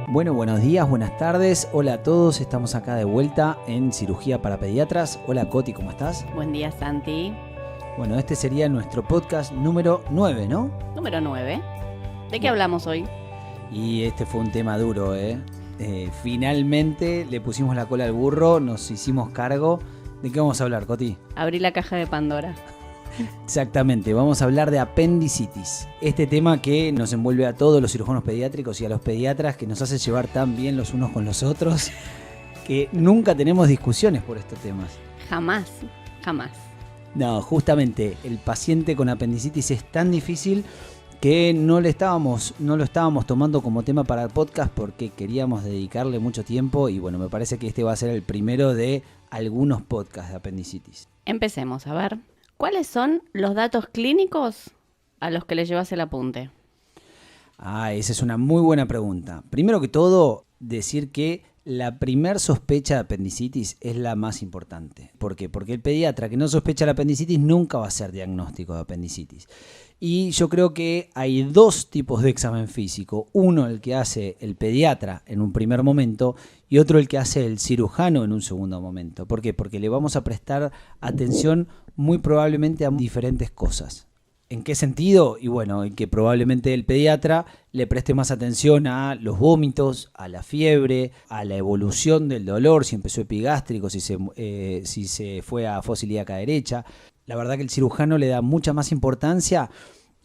Bueno, buenos días, buenas tardes, hola a todos, estamos acá de vuelta en Cirugía para Pediatras. Hola Coti, ¿cómo estás? Buen día, Santi. Bueno, este sería nuestro podcast número 9, ¿no? Número 9. ¿De qué hablamos hoy? Y este fue un tema duro, ¿eh? Finalmente le pusimos la cola al burro, nos hicimos cargo. ¿De qué vamos a hablar, Coti? Abrí la caja de Pandora. Exactamente, vamos a hablar de apendicitis. Este tema que nos envuelve a todos los cirujanos pediátricos y a los pediatras, que nos hace llevar tan bien los unos con los otros, que nunca tenemos discusiones por estos temas. Jamás. No, justamente el paciente con apendicitis es tan difícil que no lo estábamos tomando como tema para el podcast porque queríamos dedicarle mucho tiempo y bueno, me parece que este va a ser el primero de algunos podcasts de apendicitis. Empecemos, a ver. ¿Cuáles son los datos clínicos a los que le llevas el apunte? Esa es una muy buena pregunta. Primero que todo, decir que la primer sospecha de apendicitis es la más importante. ¿Por qué? Porque el pediatra que no sospecha la apendicitis nunca va a hacer diagnóstico de apendicitis. Y yo creo que hay dos tipos de examen físico. Uno, el que hace el pediatra en un primer momento, y otro, el que hace el cirujano en un segundo momento. ¿Por qué? Porque le vamos a prestar atención muy probablemente a diferentes cosas. ¿En qué sentido? Y bueno, en que probablemente el pediatra le preste más atención a los vómitos, a la fiebre, a la evolución del dolor, si empezó epigástrico, si se fue a fosa ilíaca derecha. La verdad que el cirujano le da mucha más importancia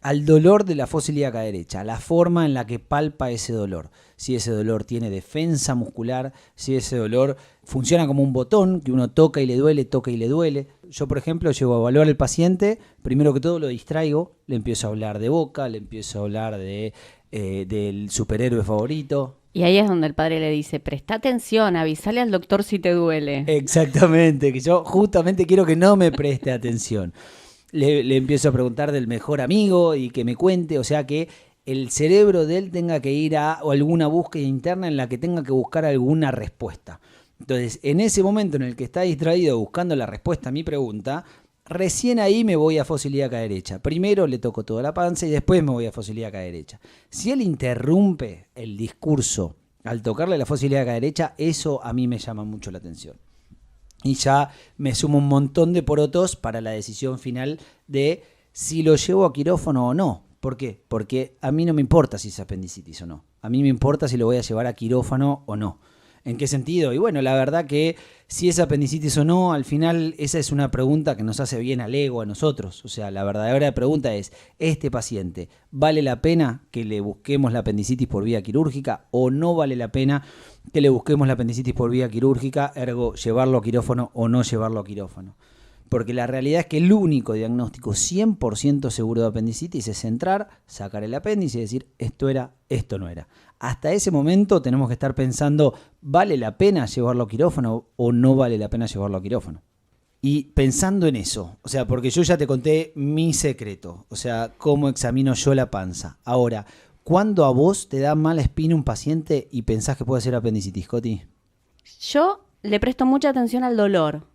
al dolor de la fosa ilíaca derecha, a la forma en la que palpa ese dolor. Si ese dolor tiene defensa muscular, si ese dolor funciona como un botón que uno toca y le duele, toca y le duele. Yo, por ejemplo, llego a evaluar al paciente, primero que todo lo distraigo, le empiezo a hablar de Boca, le empiezo a hablar del superhéroe favorito. Y ahí es donde el padre le dice, presta atención, avísale al doctor si te duele. Exactamente, que yo justamente quiero que no me preste atención. Le empiezo a preguntar del mejor amigo y que me cuente, o sea que el cerebro de él tenga que ir a alguna búsqueda interna en la que tenga que buscar alguna respuesta. Entonces, en ese momento en el que está distraído buscando la respuesta a mi pregunta, recién ahí me voy a fosa ilíaca derecha. Primero le toco toda la panza y después me voy a fosa ilíaca derecha. Si él interrumpe el discurso al tocarle la fosa ilíaca derecha, eso a mí me llama mucho la atención. Y ya me sumo un montón de porotos para la decisión final de si lo llevo a quirófano o no. ¿Por qué? Porque a mí no me importa si es apendicitis o no. A mí me importa si lo voy a llevar a quirófano o no. ¿En qué sentido? Y bueno, la verdad que si es apendicitis o no, al final esa es una pregunta que nos hace bien al ego, a nosotros. O sea, la verdadera pregunta es, ¿este paciente vale la pena que le busquemos la apendicitis por vía quirúrgica o no vale la pena que le busquemos la apendicitis por vía quirúrgica, ergo llevarlo a quirófano o no llevarlo a quirófano? Porque la realidad es que el único diagnóstico 100% seguro de apendicitis es entrar, sacar el apéndice y decir esto era, esto no era. Hasta ese momento tenemos que estar pensando, ¿vale la pena llevarlo a quirófano o no vale la pena llevarlo a quirófano? Y pensando en eso, o sea, porque yo ya te conté mi secreto, o sea, cómo examino yo la panza. Ahora, ¿cuándo a vos te da mala espina un paciente y pensás que puede ser apendicitis, Coti? Yo le presto mucha atención al dolor.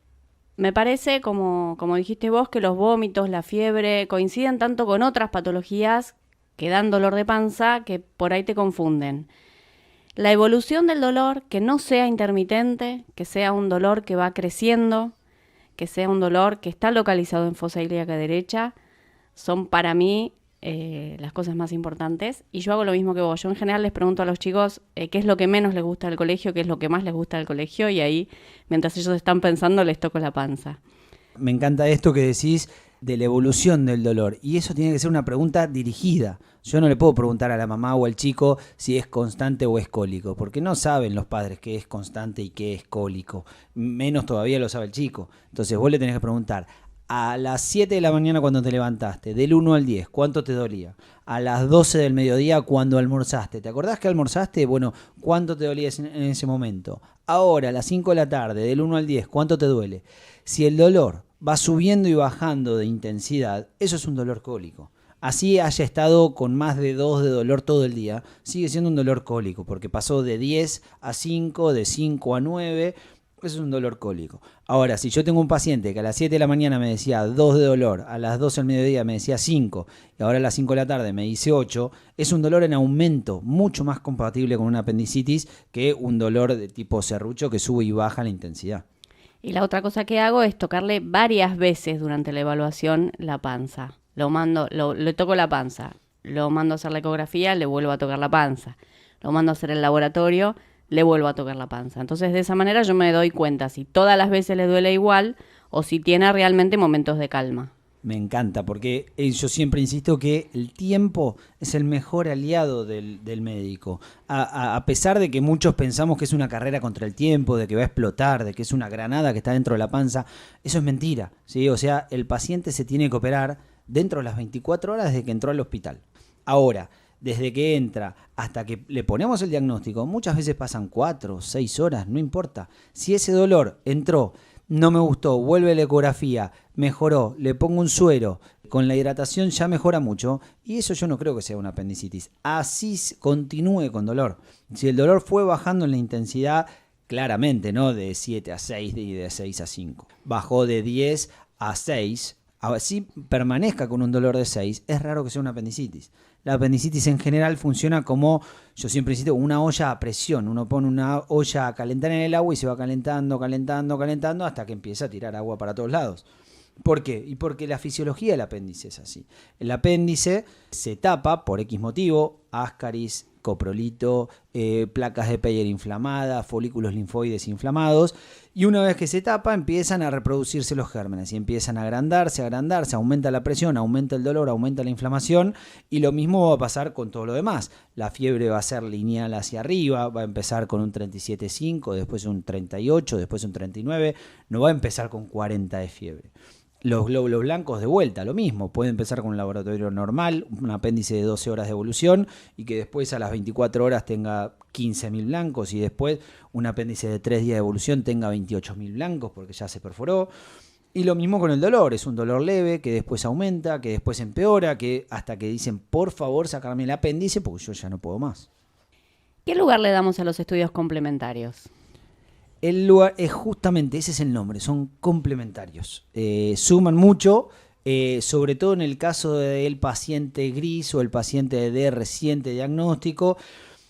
Me parece, como dijiste vos, que los vómitos, la fiebre, coinciden tanto con otras patologías que dan dolor de panza que por ahí te confunden. La evolución del dolor, que no sea intermitente, que sea un dolor que va creciendo, que sea un dolor que está localizado en fosa ilíaca derecha, son para mí las cosas más importantes. Y yo hago lo mismo que vos. Yo en general les pregunto a los chicos qué es lo que menos les gusta del colegio, qué es lo que más les gusta del colegio, y ahí, mientras ellos están pensando, les toco la panza. Me encanta esto que decís de la evolución del dolor. Y eso tiene que ser una pregunta dirigida. Yo no le puedo preguntar a la mamá o al chico si es constante o es cólico, porque no saben los padres qué es constante y qué es cólico. Menos todavía lo sabe el chico. Entonces vos le tenés que preguntar, a las 7 de la mañana cuando te levantaste, del 1 al 10, ¿cuánto te dolía? A las 12 del mediodía cuando almorzaste, ¿te acordás que almorzaste? Bueno, ¿cuánto te dolía en ese momento? Ahora, a las 5 de la tarde, del 1 al 10, ¿cuánto te duele? Si el dolor va subiendo y bajando de intensidad, eso es un dolor cólico. Así haya estado con más de 2 de dolor todo el día, sigue siendo un dolor cólico, porque pasó de 10 a 5, de 5 a 9, eso es un dolor cólico. Ahora, si yo tengo un paciente que a las 7 de la mañana me decía 2 de dolor, a las 12 del mediodía me decía 5 y ahora a las 5 de la tarde me dice 8, es un dolor en aumento, mucho más compatible con una apendicitis que un dolor de tipo serrucho que sube y baja la intensidad. Y la otra cosa que hago es tocarle varias veces durante la evaluación la panza. Le toco la panza, lo mando a hacer la ecografía, le vuelvo a tocar la panza. Lo mando a hacer el laboratorio, le vuelvo a tocar la panza. Entonces, de esa manera yo me doy cuenta si todas las veces le duele igual o si tiene realmente momentos de calma. Me encanta, porque yo siempre insisto que el tiempo es el mejor aliado del médico. A pesar de que muchos pensamos que es una carrera contra el tiempo, de que va a explotar, de que es una granada que está dentro de la panza, eso es mentira, ¿sí? O sea, el paciente se tiene que operar dentro de las 24 horas desde que entró al hospital. Ahora, desde que entra hasta que le ponemos el diagnóstico, muchas veces pasan 4 o 6 horas, no importa. Si ese dolor entró, no me gustó, vuelve la ecografía, mejoró, le pongo un suero, con la hidratación ya mejora mucho, y eso yo no creo que sea una apendicitis. Así continúe con dolor. Si el dolor fue bajando en la intensidad, claramente, ¿no? De 7 a 6 y de 6 a 5. Bajó de 10 a 6, así permanezca con un dolor de 6, es raro que sea una apendicitis. La apendicitis en general funciona como, yo siempre insisto, una olla a presión. Uno pone una olla a calentar en el agua y se va calentando, calentando, calentando hasta que empieza a tirar agua para todos lados. ¿Por qué? Y porque la fisiología del apéndice es así. El apéndice se tapa por X motivo, ascaris, coprolito, placas de Peyer inflamadas, folículos linfoides inflamados, y una vez que se tapa empiezan a reproducirse los gérmenes y empiezan a agrandarse, aumenta la presión, aumenta el dolor, aumenta la inflamación, y lo mismo va a pasar con todo lo demás. La fiebre va a ser lineal hacia arriba, va a empezar con un 37,5, después un 38, después un 39, no va a empezar con 40 de fiebre. Los glóbulos blancos de vuelta, lo mismo, puede empezar con un laboratorio normal, un apéndice de 12 horas de evolución y que después a las 24 horas tenga 15.000 blancos y después un apéndice de 3 días de evolución tenga 28.000 blancos porque ya se perforó. Y lo mismo con el dolor, es un dolor leve que después aumenta, que después empeora, que hasta que dicen por favor sacarme el apéndice porque yo ya no puedo más. ¿Qué lugar le damos a los estudios complementarios? El lugar es justamente, ese es el nombre, son complementarios. Suman mucho, sobre todo en el caso del paciente gris o el paciente de reciente diagnóstico.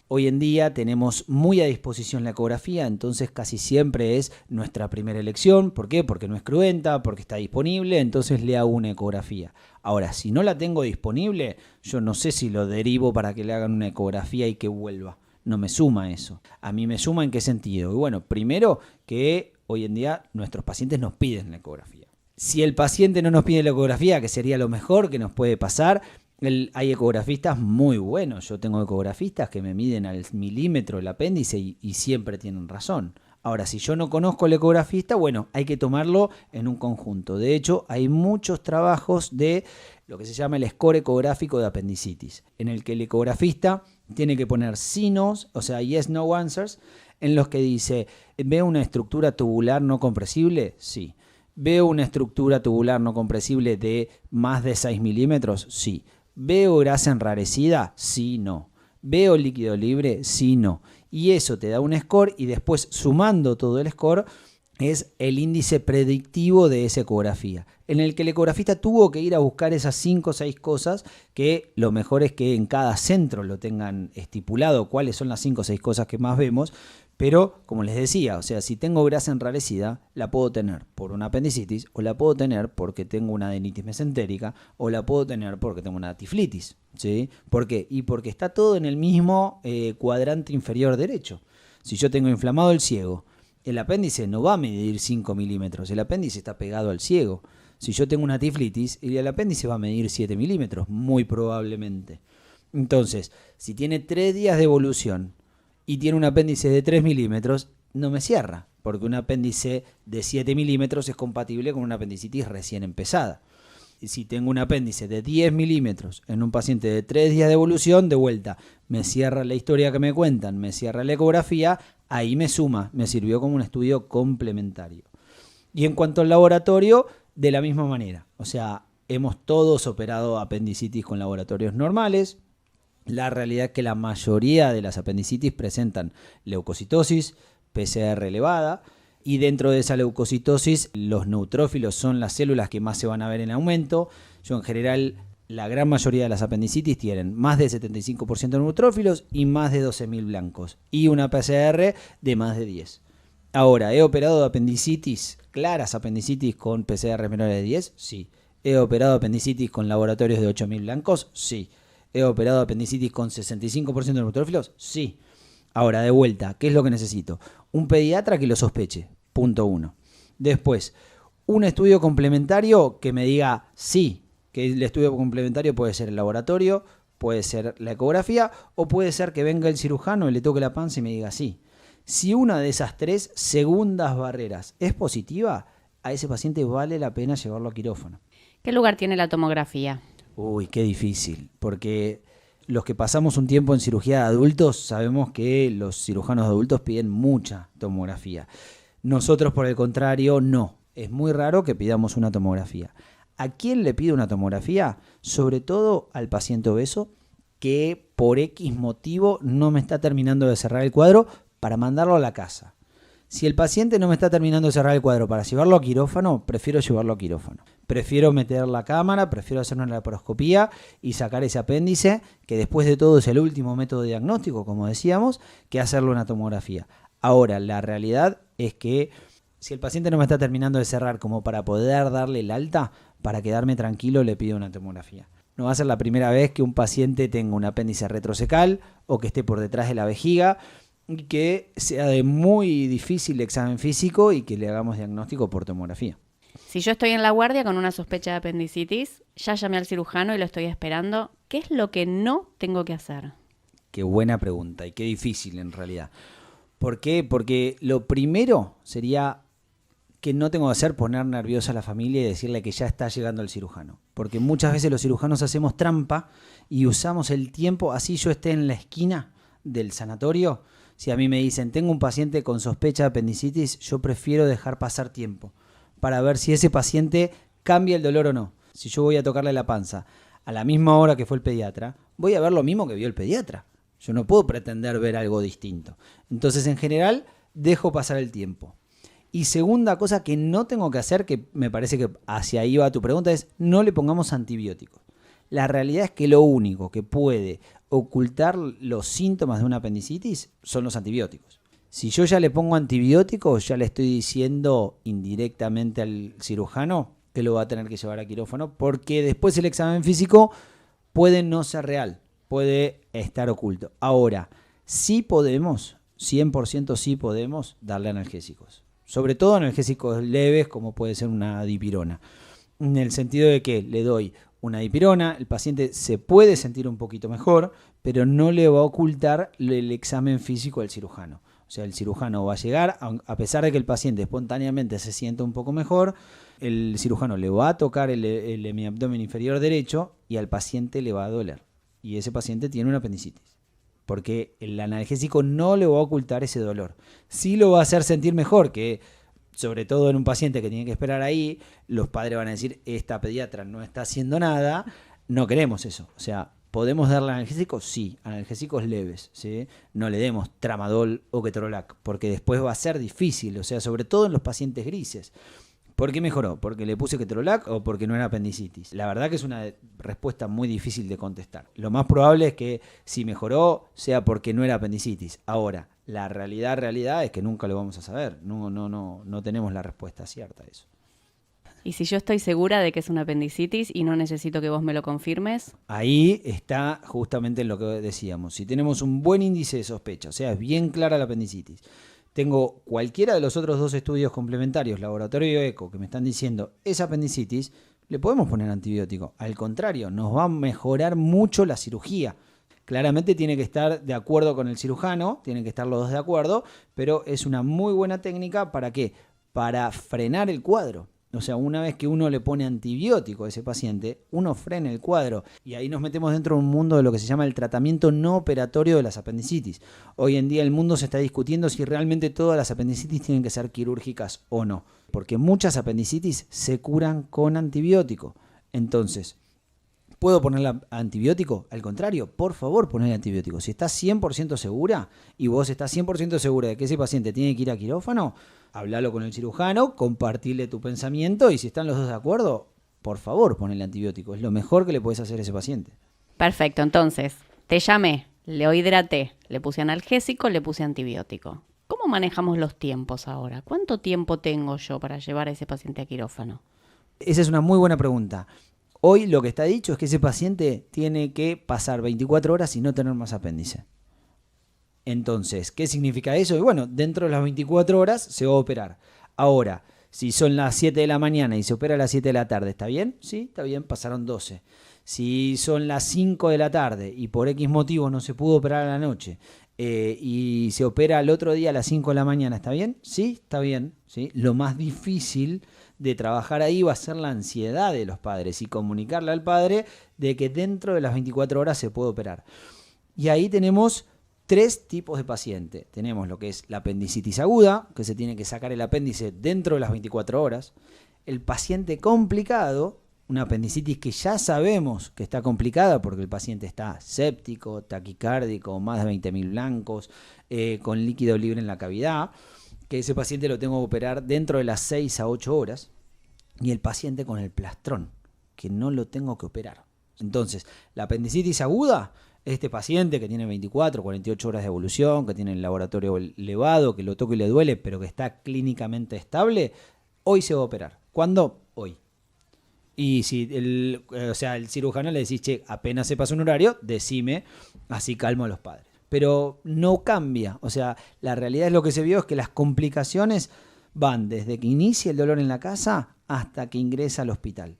Hoy en día tenemos muy a disposición la ecografía, entonces casi siempre es nuestra primera elección. ¿Por qué? Porque no es cruenta, porque está disponible, entonces le hago una ecografía. Ahora, si no la tengo disponible, yo no sé si lo derivo para que le hagan una ecografía y que vuelva. No me suma eso. A mí me suma en qué sentido. Y bueno, primero que hoy en día nuestros pacientes nos piden la ecografía. Si el paciente no nos pide la ecografía, que sería lo mejor que nos puede pasar, hay ecografistas muy buenos. Yo tengo ecografistas que me miden al milímetro el apéndice y siempre tienen razón. Ahora, si yo no conozco al ecografista, bueno, hay que tomarlo en un conjunto. De hecho, hay muchos trabajos de lo que se llama el score ecográfico de apendicitis, en el que el ecografista tiene que poner signos, o sea, yes, no answers, en los que dice, ¿veo una estructura tubular no compresible? Sí. ¿Veo una estructura tubular no compresible de más de 6 milímetros? Sí. ¿Veo grasa enrarecida? Sí, no. ¿Veo líquido libre? Sí, no. Y eso te da un score y después sumando todo el score es el índice predictivo de esa ecografía, en el que el ecografista tuvo que ir a buscar esas 5 o 6 cosas que lo mejor es que en cada centro lo tengan estipulado cuáles son las 5 o 6 cosas que más vemos, pero como les decía, o sea, si tengo grasa enrarecida, la puedo tener por una apendicitis o la puedo tener porque tengo una adenitis mesentérica o la puedo tener porque tengo una tiflitis, ¿sí? ¿Por qué? Y porque está todo en el mismo cuadrante inferior derecho. Si yo tengo inflamado el ciego, el apéndice no va a medir 5 milímetros, el apéndice está pegado al ciego. Si yo tengo una tiflitis, el apéndice va a medir 7 milímetros, muy probablemente. Entonces, si tiene 3 días de evolución y tiene un apéndice de 3 milímetros, no me cierra, porque un apéndice de 7 milímetros es compatible con una apendicitis recién empezada. Y si tengo un apéndice de 10 milímetros en un paciente de 3 días de evolución, de vuelta, me cierra la historia que me cuentan, me cierra la ecografía, ahí me suma, me sirvió como un estudio complementario. Y en cuanto al laboratorio, de la misma manera. O sea, hemos todos operado apendicitis con laboratorios normales. La realidad es que la mayoría de las apendicitis presentan leucocitosis, PCR elevada, Y dentro de esa leucocitosis, los neutrófilos son las células que más se van a ver en aumento. Yo en general, la gran mayoría de las apendicitis tienen más de 75% de neutrófilos y más de 12.000 blancos. Y una PCR de más de 10. Ahora, ¿he operado de apendicitis, claras apendicitis con PCR menores de 10? Sí. ¿He operado apendicitis con laboratorios de 8.000 blancos? Sí. ¿He operado apendicitis con 65% de neutrófilos? Sí. Ahora, de vuelta, ¿qué es lo que necesito? Un pediatra que lo sospeche, punto 1. Después, un estudio complementario que me diga sí, que el estudio complementario puede ser el laboratorio, puede ser la ecografía, o puede ser que venga el cirujano y le toque la panza y me diga sí. Si una de esas 3 segundas barreras es positiva, a ese paciente vale la pena llevarlo a quirófano. ¿Qué lugar tiene la tomografía? Uy, qué difícil, porque los que pasamos un tiempo en cirugía de adultos sabemos que los cirujanos de adultos piden mucha tomografía. Nosotros, por el contrario, no. Es muy raro que pidamos una tomografía. ¿A quién le pido una tomografía? Sobre todo al paciente obeso que por X motivo no me está terminando de cerrar el cuadro para mandarlo a la casa. Si el paciente no me está terminando de cerrar el cuadro para llevarlo a quirófano, prefiero llevarlo a quirófano. Prefiero meter la cámara, prefiero hacer una laparoscopía y sacar ese apéndice, que después de todo es el último método de diagnóstico, como decíamos, que hacerle una tomografía. Ahora, la realidad es que si el paciente no me está terminando de cerrar como para poder darle el alta, para quedarme tranquilo le pido una tomografía. No va a ser la primera vez que un paciente tenga un apéndice retrocecal o que esté por detrás de la vejiga, y que sea de muy difícil examen físico y que le hagamos diagnóstico por tomografía. Si yo estoy en la guardia con una sospecha de apendicitis, ya llamé al cirujano y lo estoy esperando, ¿qué es lo que no tengo que hacer? Qué buena pregunta y qué difícil en realidad. ¿Por qué? Porque lo primero sería que no tengo que hacer poner nerviosa a la familia y decirle que ya está llegando el cirujano. Porque muchas veces los cirujanos hacemos trampa y usamos el tiempo, así yo esté en la esquina del sanatorio. Si a mí me dicen, tengo un paciente con sospecha de apendicitis, yo prefiero dejar pasar tiempo para ver si ese paciente cambia el dolor o no. Si yo voy a tocarle la panza a la misma hora que fue el pediatra, voy a ver lo mismo que vio el pediatra. Yo no puedo pretender ver algo distinto. Entonces, en general, dejo pasar el tiempo. Y segunda cosa que no tengo que hacer, que me parece que hacia ahí va tu pregunta, es no le pongamos antibióticos. La realidad es que lo único que puede ocultar los síntomas de una apendicitis son los antibióticos. Si yo ya le pongo antibióticos, ya le estoy diciendo indirectamente al cirujano que lo va a tener que llevar a quirófano, porque después el examen físico puede no ser real, puede estar oculto. Ahora, sí podemos, 100% sí podemos darle analgésicos. Sobre todo analgésicos leves, como puede ser una dipirona. En el sentido de que le doy una dipirona, el paciente se puede sentir un poquito mejor, pero no le va a ocultar el examen físico al cirujano. O sea, el cirujano va a llegar, a pesar de que el paciente espontáneamente se sienta un poco mejor, el cirujano le va a tocar el hemiabdomen inferior derecho y al paciente le va a doler. Y ese paciente tiene una apendicitis. Porque el analgésico no le va a ocultar ese dolor. Sí lo va a hacer sentir mejor, que sobre todo en un paciente que tiene que esperar ahí, los padres van a decir, esta pediatra no está haciendo nada, no queremos eso. O sea, ¿podemos darle analgésicos? Sí, analgésicos leves, ¿sí? No le demos tramadol o ketorolac, porque después va a ser difícil, o sea, sobre todo en los pacientes grises. ¿Por qué mejoró? ¿Porque le puse ketorolac o porque no era apendicitis? La verdad que es una respuesta muy difícil de contestar. Lo más probable es que si mejoró sea porque no era apendicitis. Ahora, la realidad es que nunca lo vamos a saber. No tenemos la respuesta cierta a eso. ¿Y si yo estoy segura de que es una apendicitis y no necesito que vos me lo confirmes? Ahí está justamente lo que decíamos. Si tenemos un buen índice de sospecha, o sea, es bien clara la apendicitis, tengo cualquiera de los otros 2 estudios complementarios, laboratorio eco, que me están diciendo es apendicitis, le podemos poner antibiótico. Al contrario, nos va a mejorar mucho la cirugía. Claramente tiene que estar de acuerdo con el cirujano, tienen que estar los dos de acuerdo, pero es una muy buena técnica ¿para qué? Para frenar el cuadro. O sea, una vez que uno le pone antibiótico a ese paciente, uno frena el cuadro. Y ahí nos metemos dentro de un mundo de lo que se llama el tratamiento no operatorio de las apendicitis. Hoy en día el mundo se está discutiendo si realmente todas las apendicitis tienen que ser quirúrgicas o no. Porque muchas apendicitis se curan con antibiótico. Entonces, ¿Puedo ponerle antibiótico? Al contrario, por favor, ponle antibiótico. Si estás 100% segura y vos estás 100% segura de que ese paciente tiene que ir a quirófano, hablalo con el cirujano, compartirle tu pensamiento y si están los dos de acuerdo, por favor, ponle antibiótico. Es lo mejor que le puedes hacer a ese paciente. Perfecto, entonces, te llamé, le hidraté, le puse analgésico, le puse antibiótico. ¿Cómo manejamos los tiempos ahora? ¿Cuánto tiempo tengo yo para llevar a ese paciente a quirófano? Esa es una muy buena pregunta. Hoy lo que está dicho es que ese paciente tiene que pasar 24 horas y no tener más apéndice. Entonces, ¿qué significa eso? Y bueno, dentro de las 24 horas se va a operar. Ahora, si son las 7 de la mañana y se opera a las 7 de la tarde, ¿está bien? Sí, está bien, pasaron 12. Si son las 5 de la tarde y por X motivo no se pudo operar a la noche y se opera al otro día a las 5 de la mañana, ¿está bien? Sí, está bien. ¿Sí? Lo más difícil de trabajar ahí va a ser la ansiedad de los padres y comunicarle al padre de que dentro de las 24 horas se puede operar. Y ahí tenemos 3 tipos de paciente. Tenemos lo que es la apendicitis aguda, que se tiene que sacar el apéndice dentro de las 24 horas. El paciente complicado, una apendicitis que ya sabemos que está complicada porque el paciente está séptico, taquicárdico, más de 20.000 blancos, con líquido libre en la cavidad, que ese paciente lo tengo que operar dentro de las 6 a 8 horas. Y el paciente con el plastrón, que no lo tengo que operar. Entonces, la apendicitis aguda, este paciente que tiene 24, 48 horas de evolución, que tiene el laboratorio elevado, que lo toca y le duele, pero que está clínicamente estable, hoy se va a operar. ¿Cuándo? Hoy. Y si el cirujano le decís, che, apenas se pasa un horario, decime, así calmo a los padres. Pero no cambia. O sea, la realidad es lo que se vio es que las complicaciones van desde que inicia el dolor en la casa hasta que ingresa al hospital.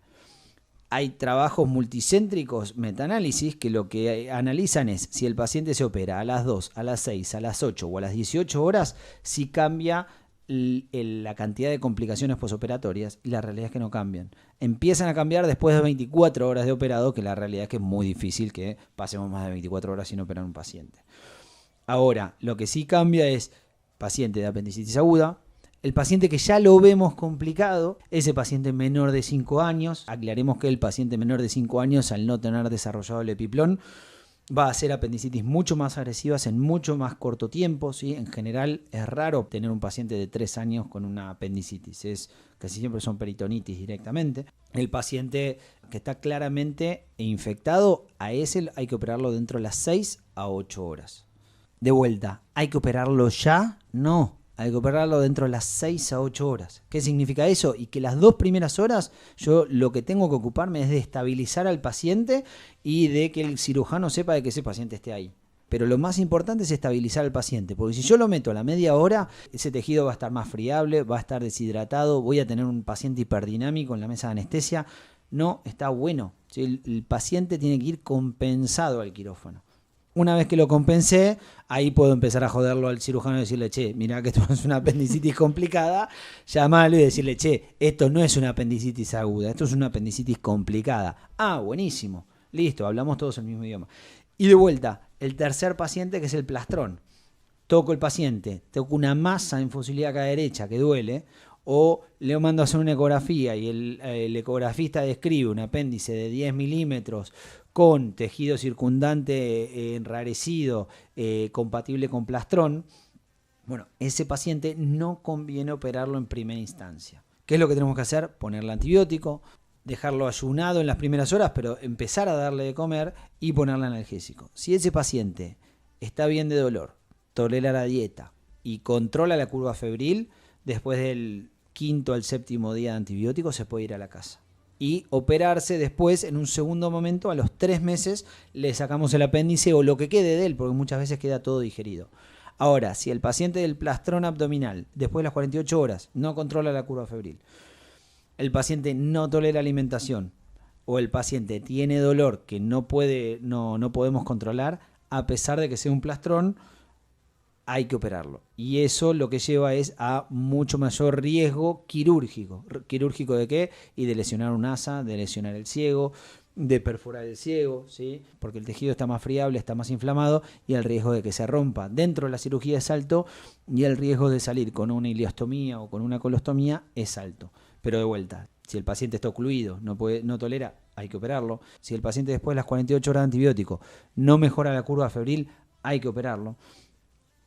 Hay trabajos multicéntricos, metaanálisis, que lo que analizan es si el paciente se opera a las 2, a las 6, a las 8 o a las 18 horas, si cambia la cantidad de complicaciones posoperatorias, y la realidad es que no cambian. Empiezan a cambiar después de 24 horas de operado, que la realidad es que es muy difícil que pasemos más de 24 horas sin operar a un paciente. Ahora, lo que sí cambia es paciente de apendicitis aguda, el paciente que ya lo vemos complicado, ese paciente menor de 5 años, aclaremos que el paciente menor de 5 años, al no tener desarrollado el epiplón, va a hacer apendicitis mucho más agresivas en mucho más corto tiempo, ¿sí? En general es raro obtener un paciente de 3 años con una apendicitis, casi siempre son peritonitis directamente. El paciente que está claramente infectado, a ese hay que operarlo dentro de las 6 a 8 horas. De vuelta, ¿hay que operarlo ya? No. Hay que operarlo dentro de las 6 a 8 horas. ¿Qué significa eso? Y que las 2 primeras horas yo lo que tengo que ocuparme es de estabilizar al paciente y de que el cirujano sepa de que ese paciente esté ahí. Pero lo más importante es estabilizar al paciente, porque si yo lo meto a la media hora, ese tejido va a estar más friable, va a estar deshidratado, voy a tener un paciente hiperdinámico en la mesa de anestesia. No está bueno. ¿Sí? El paciente tiene que ir compensado al quirófano. Una vez que lo compensé, ahí puedo empezar a joderlo al cirujano y decirle, che, mirá que esto es una apendicitis complicada, llamarlo y decirle, che, esto no es una apendicitis aguda, esto es una apendicitis complicada. Ah, buenísimo, listo, hablamos todos el mismo idioma. Y de vuelta, el tercer paciente que es el plastrón. Toco el paciente, toco una masa en fosa ilíaca derecha que duele, o le mando a hacer una ecografía y el ecografista describe un apéndice de 10 milímetros con tejido circundante enrarecido, compatible con plastrón. Bueno, ese paciente no conviene operarlo en primera instancia. ¿Qué es lo que tenemos que hacer? Ponerle antibiótico, dejarlo ayunado en las primeras horas, pero empezar a darle de comer y ponerle analgésico. Si ese paciente está bien de dolor, tolera la dieta y controla la curva febril, después del 5º al 7º día de antibiótico se puede ir a la casa. Y operarse después, en un segundo momento, a los 3 meses, le sacamos el apéndice o lo que quede de él, porque muchas veces queda todo digerido. Ahora, si el paciente del plastrón abdominal, después de las 48 horas, no controla la curva febril, el paciente no tolera alimentación, o el paciente tiene dolor que no podemos controlar, a pesar de que sea un plastrón, hay que operarlo. Y eso lo que lleva es a mucho mayor riesgo quirúrgico. ¿Quirúrgico de qué? Y de lesionar un asa, de lesionar el ciego, de perforar el ciego, ¿sí? Porque el tejido está más friable, está más inflamado y el riesgo de que se rompa dentro de la cirugía es alto y el riesgo de salir con una ileostomía o con una colostomía es alto. Pero de vuelta, si el paciente está ocluido, no tolera, hay que operarlo. Si el paciente después de las 48 horas de antibiótico no mejora la curva febril, hay que operarlo.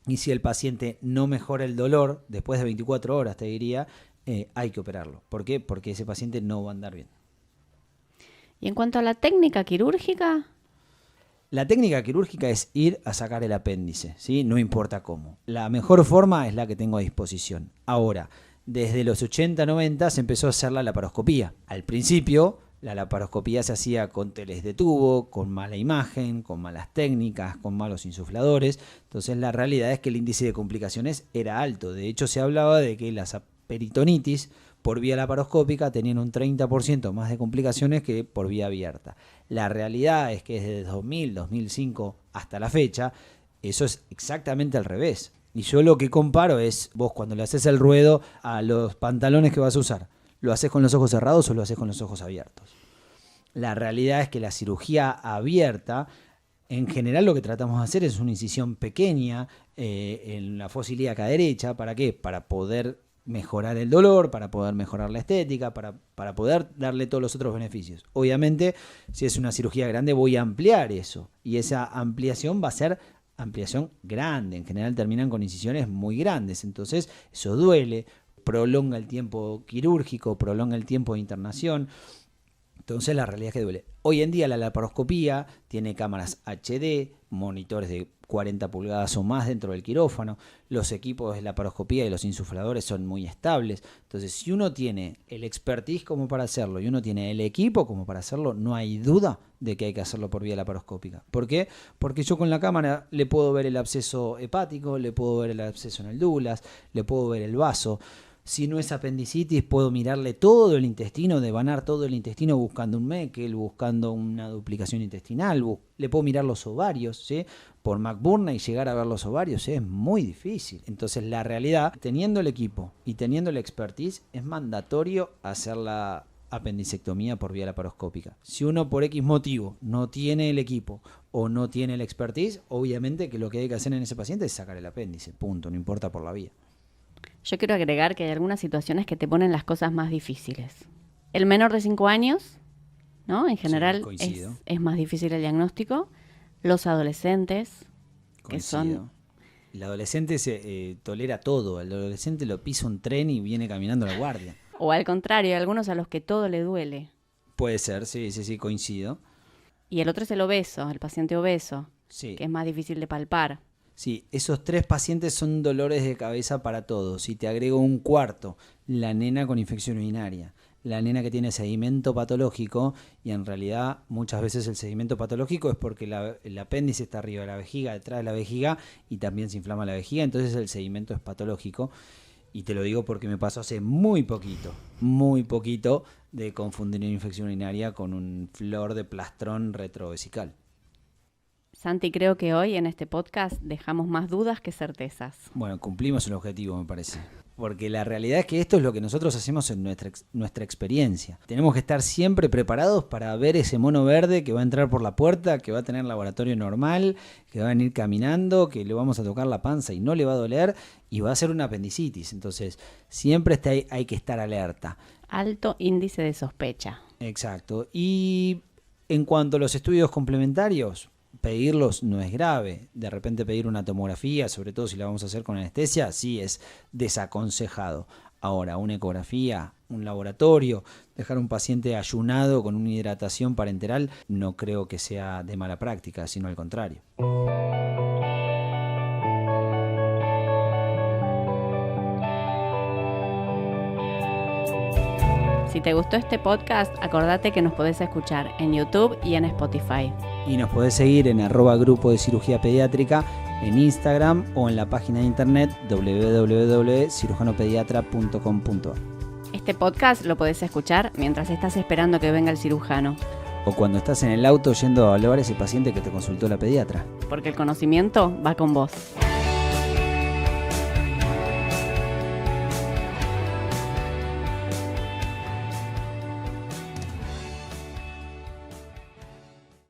Y si el paciente no mejora el dolor, después de 24 horas te diría, hay que operarlo. ¿Por qué? Porque ese paciente no va a andar bien. Y en cuanto a la técnica quirúrgica... La técnica quirúrgica es ir a sacar el apéndice, ¿sí? No importa cómo. La mejor forma es la que tengo a disposición. Ahora, desde los 80, 90 se empezó a hacer la laparoscopía. Al principio, la laparoscopía se hacía con teles de tubo, con mala imagen, con malas técnicas, con malos insufladores. Entonces, la realidad es que el índice de complicaciones era alto. De hecho, se hablaba de que las peritonitis por vía laparoscópica tenían un 30% más de complicaciones que por vía abierta. La realidad es que desde 2000, 2005 hasta la fecha, eso es exactamente al revés. Y yo lo que comparo es, vos cuando le haces el ruedo a los pantalones que vas a usar, ¿lo haces con los ojos cerrados o lo haces con los ojos abiertos? La realidad es que la cirugía abierta, en general lo que tratamos de hacer es una incisión pequeña en la fosa ilíaca derecha. ¿Para qué? Para poder mejorar el dolor, para poder mejorar la estética, para poder darle todos los otros beneficios. Obviamente, si es una cirugía grande, voy a ampliar eso. Y esa ampliación va a ser ampliación grande. En general terminan con incisiones muy grandes. Entonces, eso duele, prolonga el tiempo quirúrgico, prolonga el tiempo de internación. Entonces, la realidad es que duele. Hoy en día la laparoscopía tiene cámaras HD, monitores de 40 pulgadas o más dentro del quirófano. Los equipos de laparoscopía y los insufladores son muy estables. Entonces, si uno tiene el expertise como para hacerlo y uno tiene el equipo como para hacerlo, no hay duda de que hay que hacerlo por vía laparoscópica. ¿Por qué? Porque yo con la cámara le puedo ver el absceso hepático, le puedo ver el absceso en el Douglas, le puedo ver el vaso. Si no es apendicitis, puedo mirarle todo el intestino, devanar todo el intestino buscando un Meckel, buscando una duplicación intestinal. Le puedo mirar los ovarios, ¿sí? Por McBurney y llegar a ver los ovarios es muy difícil. Entonces, la realidad, teniendo el equipo y teniendo la expertise, es mandatorio hacer la apendicectomía por vía laparoscópica. Si uno por X motivo no tiene el equipo o no tiene la expertise, obviamente que lo que hay que hacer en ese paciente es sacar el apéndice, punto, no importa por la vía. Yo quiero agregar que hay algunas situaciones que te ponen las cosas más difíciles. El menor de 5 años, ¿no? En general sí, es más difícil el diagnóstico. Los adolescentes, que son... El adolescente se tolera todo. El adolescente lo pisa un tren y viene caminando a la guardia. O al contrario, hay algunos a los que todo le duele. Puede ser, sí, coincido. Y el otro es el obeso, el paciente obeso, sí, que es más difícil de palpar. Sí, esos 3 pacientes son dolores de cabeza para todos. Si te agrego un cuarto, la nena con infección urinaria, la nena que tiene sedimento patológico, y en realidad muchas veces el sedimento patológico es porque el apéndice está arriba de la vejiga, detrás de la vejiga, y también se inflama la vejiga, entonces el sedimento es patológico. Y te lo digo porque me pasó hace muy poquito, de confundir una infección urinaria con un flor de plastrón retrovesical. Santi, creo que hoy en este podcast dejamos más dudas que certezas. Bueno, cumplimos el objetivo, me parece. Porque la realidad es que esto es lo que nosotros hacemos en nuestra experiencia. Tenemos que estar siempre preparados para ver ese mono verde que va a entrar por la puerta, que va a tener laboratorio normal, que va a venir caminando, que le vamos a tocar la panza y no le va a doler y va a ser una apendicitis. Entonces, siempre hay que estar alerta. Alto índice de sospecha. Exacto. Y en cuanto a los estudios complementarios, pedirlos no es grave. De repente pedir una tomografía, sobre todo si la vamos a hacer con anestesia, sí es desaconsejado. Ahora, una ecografía, un laboratorio, dejar a un paciente ayunado con una hidratación parenteral, no creo que sea de mala práctica, sino al contrario. Si te gustó este podcast, acordate que nos podés escuchar en YouTube y en Spotify. Y nos podés seguir en @grupo de cirugía pediátrica en Instagram o en la página de internet www.cirujanopediatra.com.ar. Este podcast lo podés escuchar mientras estás esperando que venga el cirujano. O cuando estás en el auto yendo a hablar a ese paciente que te consultó la pediatra. Porque el conocimiento va con vos.